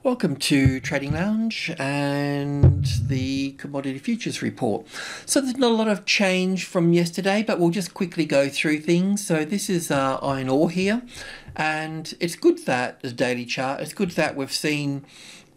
Welcome to Trading Lounge and the Commodity Futures Report. So there's not a lot of change from yesterday, but we'll just quickly go through things. So this is iron ore here, and it's good that the daily chart, it's good that we've seen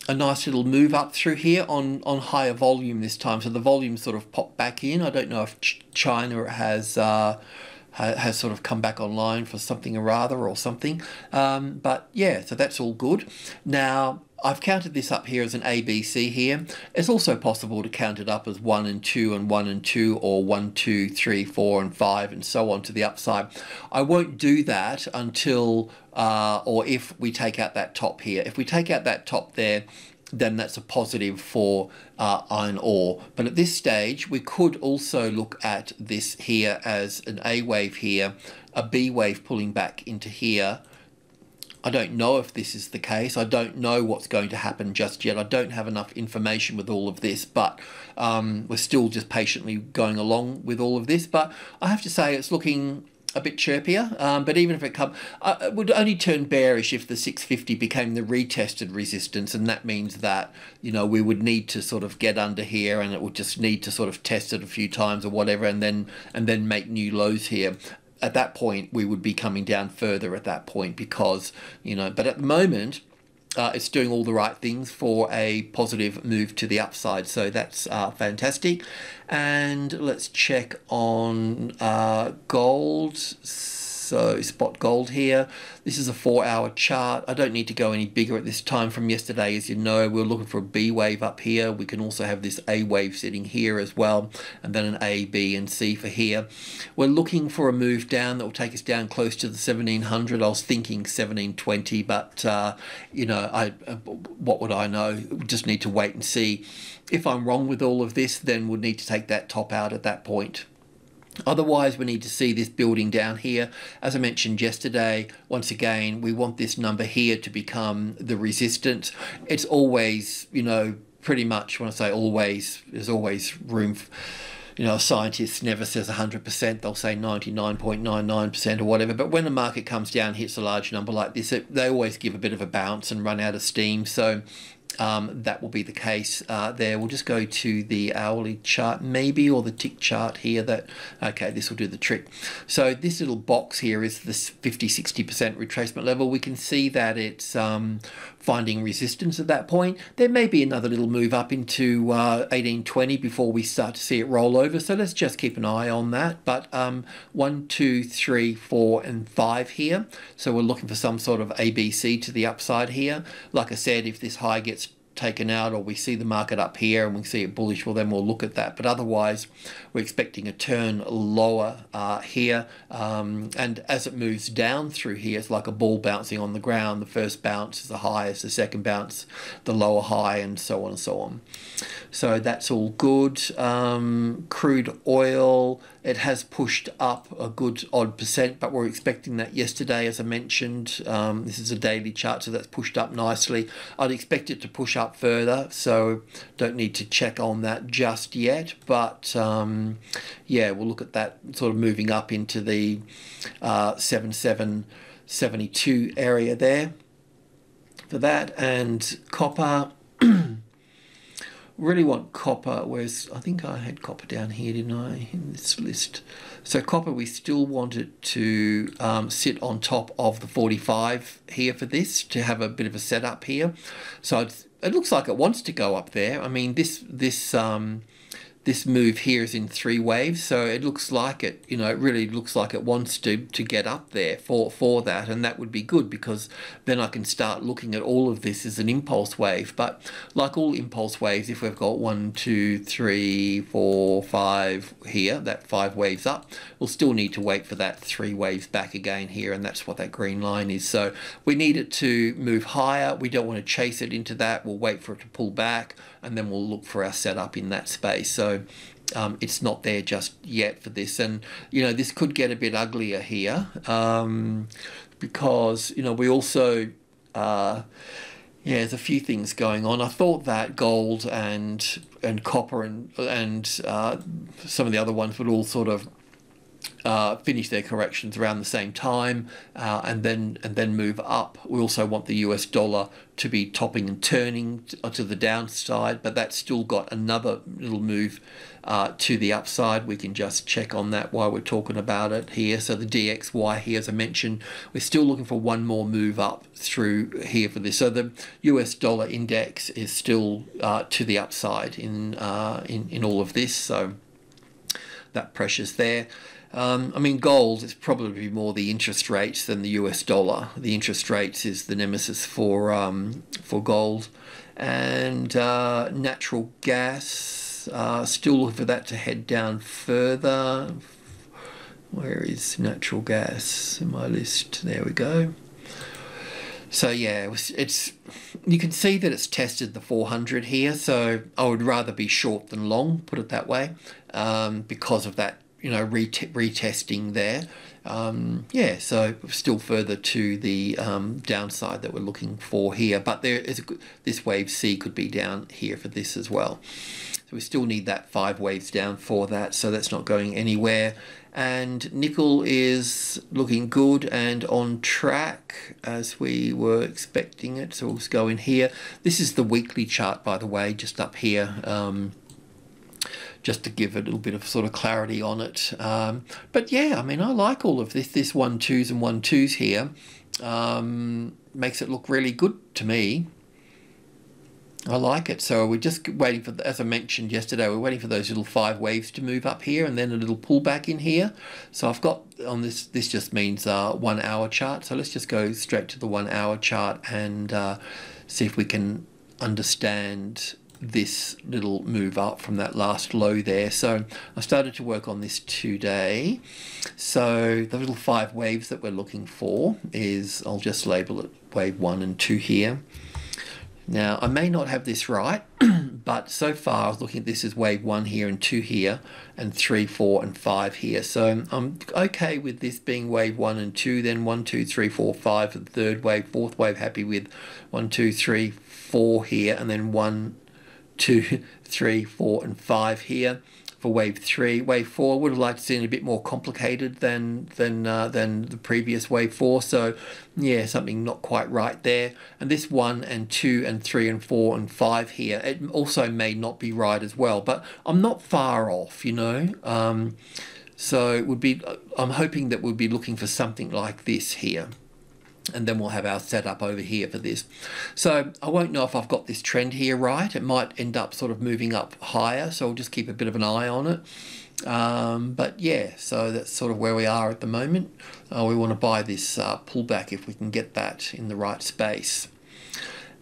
a nice little move up through here on higher volume this time. So the volume sort of popped back in. I don't know if China has sort of come back online for something or something. But yeah, so that's all good. Now, I've counted this up here as an ABC here. It's also possible to count it up as 1 and 2 and 1 and 2, or 1, 2, 3, 4 and 5 and so on to the upside. I won't do that until or if we take out that top here. If we take out that top there, then that's a positive for iron ore. But at this stage, we could also look at this here as an A wave here, a B wave pulling back into here. I don't know if this is the case. I don't know what's going to happen just yet. I don't have enough information with all of this, but we're still just patiently going along with all of this. But I have to say it's looking a bit chirpier, but even if it it would only turn bearish if the 650 became the retested resistance, and that means that, you know, we would need to sort of get under here, and it would just need to sort of test it a few times or whatever, and then make new lows here. At that point, we would be coming down further at that point, because, you know, but at the moment, it's doing all the right things for a positive move to the upside. So that's fantastic. And let's check on gold. So spot gold here. This is a 4-hour chart. I don't need to go any bigger at this time from yesterday. As you know, we're looking for a B wave up here. We can also have this A wave sitting here as well, and then an A, B, and C for here. We're looking for a move down that will take us down close to the 1700. I was thinking 1720, but you know, what would I know? We just need to wait and see. If I'm wrong with all of this, then we'll need to take that top out at that point. Otherwise, we need to see this building down here. As I mentioned yesterday, once again, we want this number here to become the resistance. It's always, you know, pretty much, when I say always, there's always room for, you know, a scientist never says 100%, they'll say 99.99% or whatever. But when the market comes down, hits a large number like this, they always give a bit of a bounce and run out of steam. So that will be the case there. We'll just go to the hourly chart maybe, or the tick chart here. Okay, this will do the trick. So this little box here is this 50-60% retracement level. We can see that it's finding resistance at that point. There may be another little move up into 1820 before we start to see it roll over. So let's just keep an eye on that. But 1, 2, 3, 4, and 5 here. So we're looking for some sort of ABC to the upside here. Like I said, if this high gets taken out, or we see the market up here and we see it bullish, well, then we'll look at that. But otherwise, we're expecting a turn lower here, and as it moves down through here, it's like a ball bouncing on the ground. The first bounce is the highest, the second bounce the lower high, and so on and so on. So that's all good. Crude oil, it has pushed up a good odd percent, but we're expecting that yesterday, as I mentioned. This is a daily chart, so that's pushed up nicely. I'd expect it to push up further, so don't need to check on that just yet. But yeah, we'll look at that sort of moving up into the 7772 area there for that. And copper, really want copper. Whereas I think I had copper down here, didn't I, in this list? So copper, we still want it to sit on top of the 45 here for this, to have a bit of a setup here. So it looks like it wants to go up there. I mean, this move here is in 3 waves, so it looks like it, you know, it really looks like it wants to get up there for that, and that would be good, because then I can start looking at all of this as an impulse wave. But like all impulse waves, if we've got 1, 2, 3, 4, 5 here, that 5 waves up, we'll still need to wait for that 3 waves back again here, and that's what that green line is. So we need it to move higher. We don't want to chase it into that. We'll wait for it to pull back, and then we'll look for our setup in that space. So it's not there just yet for this, and you know, this could get a bit uglier here, because, you know, we also yeah, there's a few things going on. I thought that gold and copper and some of the other ones would all sort of finish their corrections around the same time, and then move up. We also want the US dollar to be topping and turning to the downside, but that's still got another little move to the upside. We can just check on that while we're talking about it here. So the DXY here, as I mentioned, we're still looking for one more move up through here for this. So the US dollar index is still to the upside in all of this. So that pressure's there. I mean, gold is probably more the interest rates than the US dollar. The interest rates is the nemesis for gold, and natural gas. Still looking for that to head down further. Where is natural gas in my list? There we go. So yeah, it's you can see that it's tested the 400 here. So I would rather be short than long, put it that way, because of that. You know, retesting there. Yeah, so still further to the downside that we're looking for here, but there is this wave C could be down here for this as well. So we still need that 5 waves down for that, so that's not going anywhere. And nickel is looking good and on track as we were expecting it, so we'll just go in here. This is the weekly chart, by the way, just up here. Just to give a little bit of sort of clarity on it. But yeah, I mean, I like all of this 1-2s and 1-2s here. Makes it look really good to me. I like it. So we're just waiting for, as I mentioned yesterday, we're waiting for those little 5 waves to move up here and then a little pullback in here. So I've got on this just means 1 hour chart. So let's just go straight to the 1 hour chart and see if we can understand this little move up from that last low there. So I started to work on this today. So the little 5 waves that we're looking for is, I'll just label it wave 1 and 2 here. Now I may not have this right, but so far I was looking at this as wave 1 here and 2 here and 3, 4 and 5 here. So I'm okay with this being wave 1 and 2, then 1, 2, 3, 4, 5 for the third wave, fourth wave happy with 1, 2, 3, 4 here, and then 1, 2, 3, 4 and 5 here for wave 3. Wave 4 would have liked to see it a bit more complicated than the previous wave 4. So yeah, something not quite right there. And this 1 and 2 and 3 and 4 and 5 here, it also may not be right as well. But I'm not far off, you know. So it would be. I'm hoping that we'll be looking for something like this here. And then we'll have our setup over here for this. So I won't know if I've got this trend here right. It might end up sort of moving up higher, so I'll just keep a bit of an eye on it. But yeah, so that's sort of where we are at the moment. We want to buy this pullback if we can get that in the right space.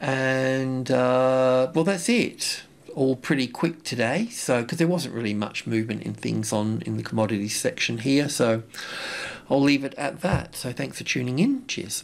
And well, that's it. All pretty quick today, so because there wasn't really much movement in things in the commodities section here, so I'll leave it at that. So thanks for tuning in. Cheers.